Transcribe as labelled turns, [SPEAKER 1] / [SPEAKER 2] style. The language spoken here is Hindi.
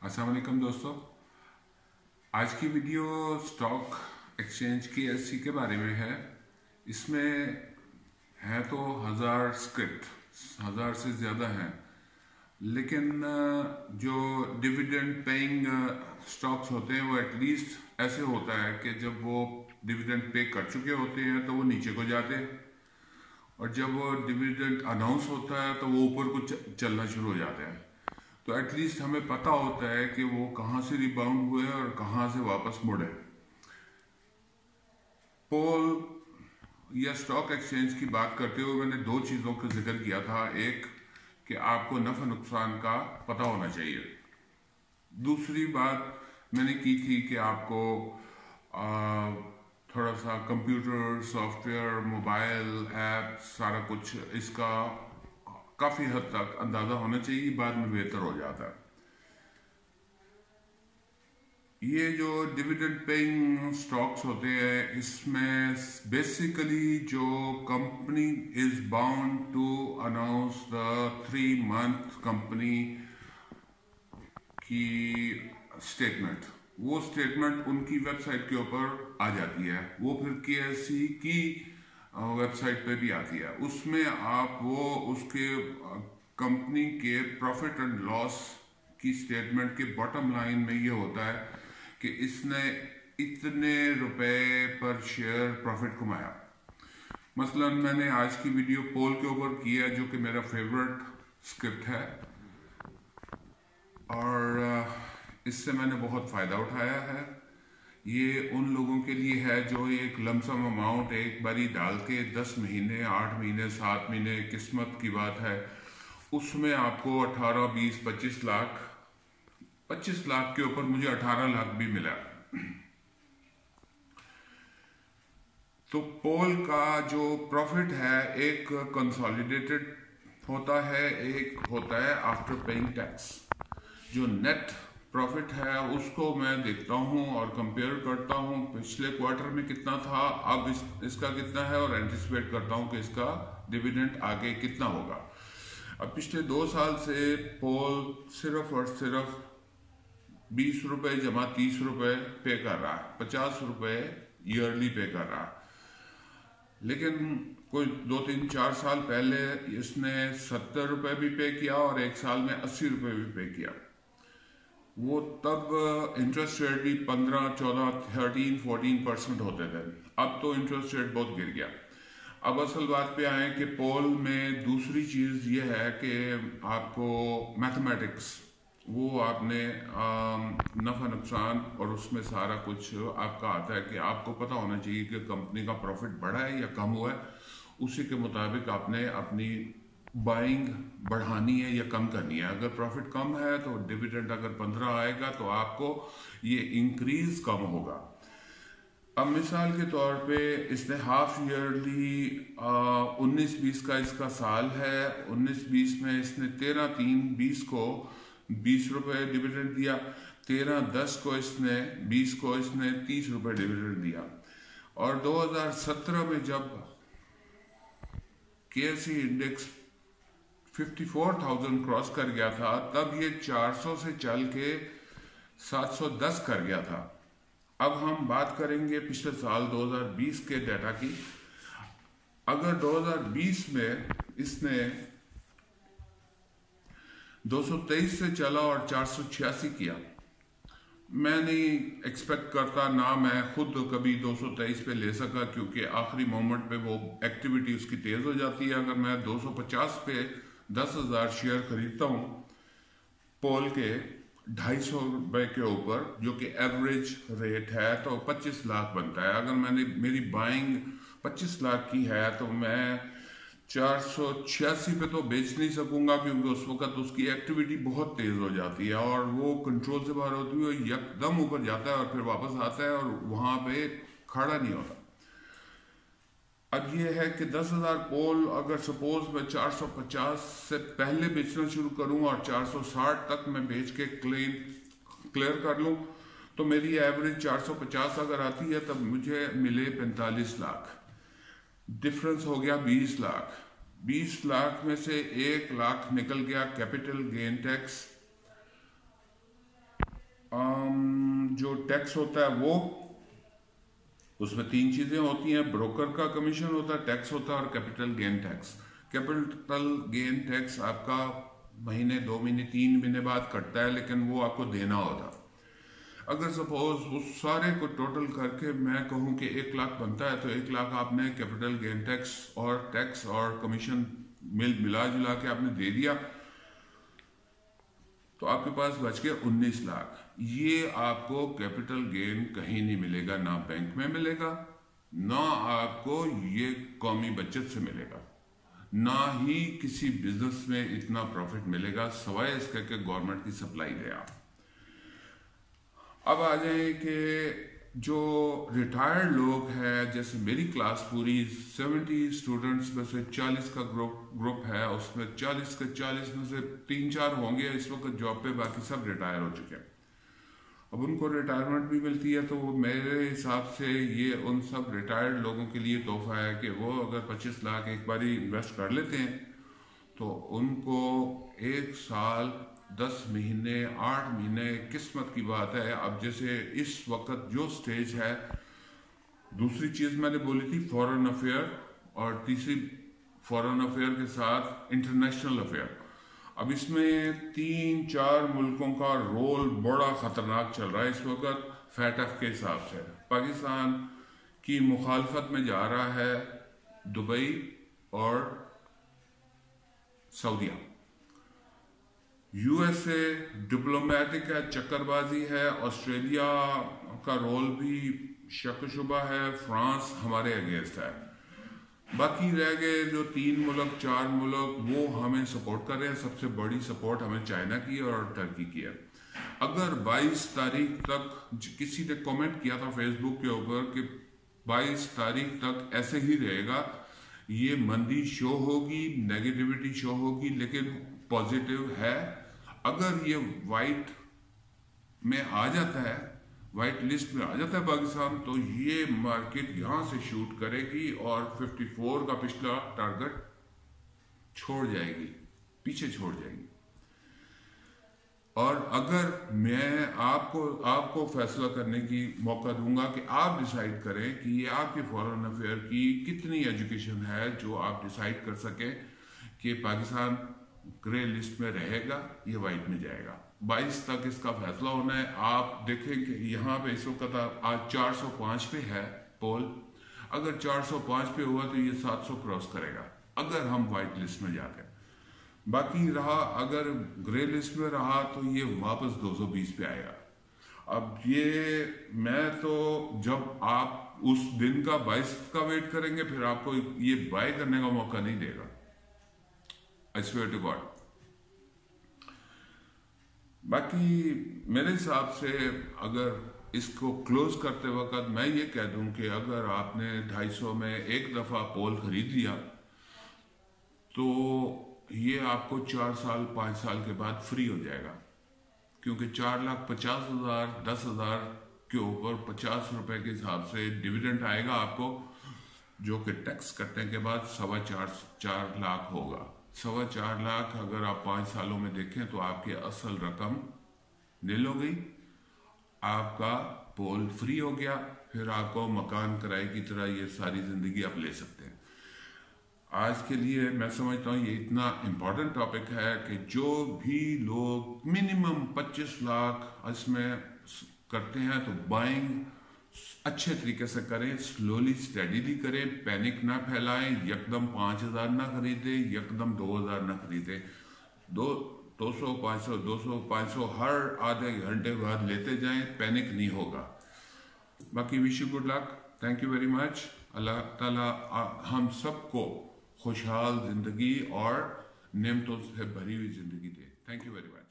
[SPEAKER 1] अस्सलाम वालेकुम दोस्तों। आज की वीडियो स्टॉक एक्सचेंज की एससी के बारे में है। इसमें है तो 1000 स्क्रिप्ट, 1000 से ज़्यादा हैं, लेकिन जो डिविडेंड पेइंग स्टॉक्स होते हैं वो एटलीस्ट ऐसे होता है कि जब वो डिविडेंड पे कर चुके होते हैं तो वो नीचे को जाते हैं, और जब वो डिविडेंड अनाउंस होता है तो वो ऊपर को चलना शुरू हो जाता है। तो एटलीस्ट हमें पता होता है कि वो कहाँ से रिबाउंड हुए और कहाँ से वापस मुड़े। पोल या स्टॉक एक्सचेंज की बात करते हुए मैंने दो चीज़ों का जिक्र किया था। एक कि आपको नफ़ा नुकसान का पता होना चाहिए। दूसरी बात मैंने की थी कि आपको थोड़ा सा कंप्यूटर, सॉफ्टवेयर, मोबाइल ऐप, सारा कुछ इसका काफ़ी हद तक अंदाज़ा होना चाहिए, बाद में बेहतर हो जाता है। ये जो डिविडेंड पेइंग स्टॉक्स होते हैं, इसमें बेसिकली जो company is bound to announce the 3 month company की स्टेटमेंट, वो स्टेटमेंट उनकी वेबसाइट के ऊपर आ जाती है। वो फिर केएससी की वेबसाइट पे भी आती है। उसमें आप वो उसके कंपनी के प्रॉफिट एंड लॉस की स्टेटमेंट के बॉटम लाइन में ये होता है कि इसने इतने रुपए पर शेयर प्रॉफिट कमाया। मसलन मैंने आज की वीडियो पोल के ऊपर की है, जो कि मेरा फेवरेट स्क्रिप्ट है, और इससे मैंने बहुत फ़ायदा उठाया है। ये उन लोगों के लिए है जो एक लमसम अमाउंट एक बारी डाल के 10 महीने, 8 महीने, 7 महीने, किस्मत की बात है, उसमें आपको 18, 20, 25 लाख के ऊपर मुझे 18 लाख भी मिला। तो पोल का जो प्रॉफिट है, एक कंसोलिडेटेड होता है, एक होता है आफ्टर पेइंग टैक्स। जो नेट प्रॉफिट है उसको मैं देखता हूँ और कंपेयर करता हूँ पिछले क्वार्टर में कितना था, अब इसका कितना है, और एंटिसिपेट करता हूँ कि इसका डिविडेंड आगे कितना होगा। अब पिछले 2 साल से पोल सिर्फ और सिर्फ 20 रुपये जमा 30 रुपये पे कर रहा है, 50 रुपये ईयरली पे कर रहा है। लेकिन कोई 2, 3, 4 साल पहले इसने 70 रुपये भी पे किया और एक साल में 80 रुपये भी पे किया। वो तब इंटरेस्ट रेट भी 15, 14, 13, 14% होते थे। अब तो इंटरेस्ट रेट बहुत गिर गया। अब असल बात पे आए कि पोल में दूसरी चीज़ ये है कि आपको मैथमेटिक्स, वो आपने नफ़ा नुकसान और उसमें सारा कुछ आपका आता है कि आपको पता होना चाहिए कि कंपनी का प्रॉफिट बढ़ा है या कम हुआ है। उसी के मुताबिक आपने अपनी बाइंग बढ़ानी है या कम करनी है। अगर प्रॉफिट कम है तो डिविडेंड अगर 15 आएगा तो आपको ये इंक्रीज कम होगा। अब मिसाल के तौर पे इसने हाफ ईयरली 19-20 का इसका साल है। 19-20 में इसने 13/3/20 को 20 रुपये डिविडेंड दिया। 13/10 को इसने 20 को इसने 30 रुपये डिविडेंड दिया। और 2017 में जब केएससी इंडेक्स 54,000 क्रॉस कर गया था, तब ये 400 से चल के 710 कर गया था। अब हम बात करेंगे पिछले साल 2020 के डाटा की। अगर 2020 में इसने 223 से चला और 486 किया, मैं नहीं एक्सपेक्ट करता, ना मैं खुद कभी 223 पे ले सका, क्योंकि आखिरी मोमेंट पे वो एक्टिविटी उसकी तेज हो जाती है। अगर मैं 250 पे 10,000 शेयर खरीदता हूँ पोल के 250 रुपये के ऊपर, जो कि एवरेज रेट है, तो 25 लाख बनता है। अगर मेरी बाइंग 25 लाख की है तो मैं 486 पे तो बेच नहीं सकूंगा, क्योंकि उस वक्त उसकी एक्टिविटी बहुत तेज हो जाती है और वो कंट्रोल से बाहर होती है, एकदम ऊपर जाता है और फिर वापस आता है और वहां पे खड़ा नहीं होता। अब ये है कि 10,000 पोल अगर सपोज मैं 450 से पहले बेचना शुरू करूं और 460 तक मैं बेच के क्लियर कर लूं, तो मेरी एवरेज 450 अगर आती है तब मुझे मिले 45 लाख। डिफरेंस हो गया 20 लाख। 20 लाख में से 1 लाख निकल गया कैपिटल गेन टैक्स, जो टैक्स होता है वो, उसमें तीन चीजें होती हैं। ब्रोकर का कमीशन होता है, टैक्स होता है और capital gain tax. Capital gain tax आपका महीने, 2 महीने, 3 महीने बाद कटता है, लेकिन वो आपको देना होता। अगर सपोज उस सारे को टोटल करके मैं कहूं कि 1 लाख बनता है, तो 1 लाख आपने कैपिटल गेन टैक्स और कमीशन मिला जुला के आपने दे दिया, तो आपके पास बच गया 19 लाख। ये आपको कैपिटल गेन कहीं नहीं मिलेगा, ना बैंक में मिलेगा, ना आपको ये कौमी बचत से मिलेगा, ना ही किसी बिजनेस में इतना प्रॉफिट मिलेगा, सवाए इसके कि गवर्नमेंट की सप्लाई दे आप। अब आ जाए कि जो रिटायर्ड लोग हैं, जैसे मेरी क्लास पूरी 70 स्टूडेंट्स में से 40 का ग्रुप है, उसमें 40 के 40 में से 3-4 होंगे इस वक्त जॉब पे, बाकी सब रिटायर हो चुके हैं। अब उनको रिटायरमेंट भी मिलती है, तो मेरे हिसाब से ये उन सब रिटायर्ड लोगों के लिए तोहफा है कि वो अगर 25 लाख एक बारी इन्वेस्ट कर लेते हैं, तो उनको 1 साल 10 महीने 8 महीने, किस्मत की बात है। अब जैसे इस वक्त जो स्टेज है, दूसरी चीज मैंने बोली थी फॉरेन अफेयर, और तीसरी फॉरेन अफेयर के साथ इंटरनेशनल अफेयर। अब इसमें 3-4 मुल्कों का रोल बड़ा खतरनाक चल रहा है इस वक्त फैटफ के हिसाब से। पाकिस्तान की मुखालफत में जा रहा है दुबई और सऊदीया। यूएसए डिप्लोमेटिक है, चक्करबाजी है। ऑस्ट्रेलिया का रोल भी शक शुबा है। फ्रांस हमारे अगेंस्ट है। बाकी रह गए जो 3 मुल्क 4 मुल्क, वो हमें सपोर्ट कर रहे हैं। सबसे बड़ी सपोर्ट हमें चाइना की और टर्की की है। अगर 22 तारीख तक, किसी ने कमेंट किया था फेसबुक के ऊपर कि 22 तारीख तक ऐसे ही रहेगा, ये मंदी शो होगी, नेगेटिविटी शो होगी, लेकिन पॉजिटिव है। अगर ये वाइट में आ जाता है, वाइट लिस्ट में आ जाता है पाकिस्तान, तो ये मार्केट यहां से शूट करेगी और 54 का पिछला टारगेट छोड़ जाएगी, पीछे छोड़ जाएगी। और अगर मैं आपको फैसला करने की मौका दूंगा कि आप डिसाइड करें कि ये आपके फॉरेन अफेयर की कितनी एजुकेशन है जो आप डिसाइड कर सकें कि पाकिस्तान ग्रे लिस्ट में रहेगा या वाइट में जाएगा। 22 तक इसका फैसला होना है। आप देखें कि यहाँ पे इस वक्त आज 405 पे है पोल। अगर 405 पे हुआ तो ये 700 क्रॉस करेगा अगर हम वाइट लिस्ट में जाते हैं। बाकी रहा, अगर ग्रे लिस्ट में रहा तो ये वापस 220 पे आएगा। अब ये मैं तो जब आप उस दिन का 22 का वेट करेंगे, फिर आपको ये बाय करने का मौका नहीं देगा। I swear to God. बाकी मेरे हिसाब से अगर इसको क्लोज करते वक्त मैं ये कह दूं कि अगर आपने 250 में एक दफा पोल खरीद लिया, तो ये आपको 4 साल 5 साल के बाद फ्री हो जाएगा। क्योंकि 4,50,000 10,000 के ऊपर 50 रुपए के हिसाब से डिविडेंड आएगा आपको, जो कि टैक्स कटने के बाद 4.25 लाख होगा। 4.25 लाख अगर आप 5 सालों में देखें तो आपकी असल रकम नील हो गई, आपका पोल फ्री हो गया, फिर आपको मकान किराए की तरह ये सारी जिंदगी आप ले सकते हैं। आज के लिए मैं समझता हूँ ये इतना इम्पोर्टेंट टॉपिक है कि जो भी लोग मिनिमम 25 लाख इसमें करते हैं तो बाइंग अच्छे तरीके से करें, स्लोली स्टेडीली करें, पैनिक ना फैलाएं, यकदम 5,000 ना खरीदें, यकदम 2,000 ना खरीदें। 200 500 200 500 हर आधे घंटे बाद लेते जाएं, पैनिक नहीं होगा। बाकी wish you good luck, thank you very much. अल्लाह ताला हम सबको खुशहाल जिंदगी और नेमतों से भरी हुई जिंदगी दे। Thank you very much.